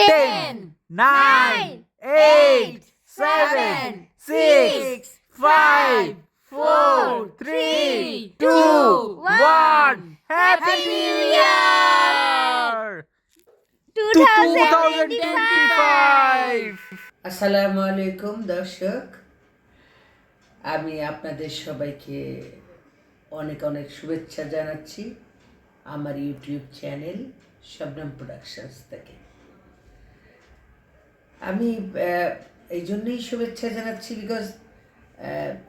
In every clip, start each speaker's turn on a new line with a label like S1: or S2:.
S1: 10, 9, 8, 7, 6, 5, 4, 3, 2, 1. Happy New Year! 2025!
S2: আসসালামু আলাইকুম দর্শক, আমি আপনাদের সবাইকে অনেক অনেক শুভেচ্ছা জানাচ্ছি আমার ইউটিউব চ্যানেল শবনম প্রোডাকশনস থেকে। আমি এই জন্যই শুভেচ্ছা জানাচ্ছি বিকজ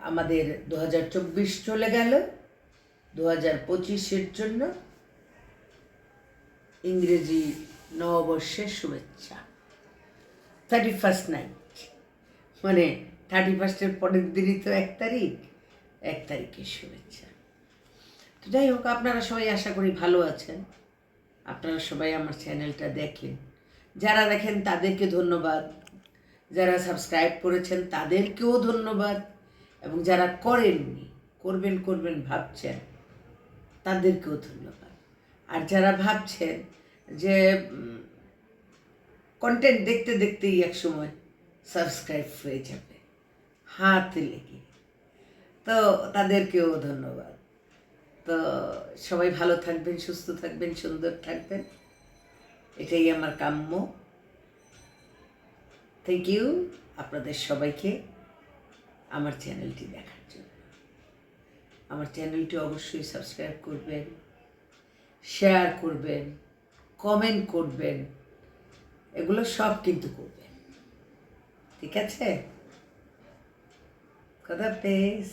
S2: আমাদের 2024 চলে গেল, 2025-এর জন্য ইংরেজি নববর্ষের শুভেচ্ছা। 31st নাইট মানে 31st-এর পরের দিনই তো 1 তারিখের শুভেচ্ছা। তো যাই হোক, আপনারা সবাই আশা করি ভালো আছেন। আপনারা সবাই আমার চ্যানেলটা দেখেন, যারা দেখেন তাদেরকে ধন্যবাদ, যারা সাবস্ক্রাইব করেছেন তাদেরকেও ধন্যবাদ, এবং যারা করেননি করবেন ভাবছেন তাদেরকেও ধন্যবাদ। আর যারা ভাবছেন যে কন্টেন্ট দেখতে দেখতেই একসময় সাবস্ক্রাইব হয়ে যাবে হাতে লেগে, তো তাদেরকেও ধন্যবাদ। তো সবাই ভালো থাকবেন, সুস্থ থাকবেন, সুন্দর থাকবেন, এটাই আমার কাম্য। থ্যাংক ইউ আপনাদের সবাইকে আমার চ্যানেলটি দেখার জন্য। আমার চ্যানেলটি অবশ্যই সাবস্ক্রাইব করবেন, শেয়ার করবেন, কমেন্ট করবেন, এগুলো সব কিন্তু করবেন, ঠিক আছে? খোদা হাফেজ।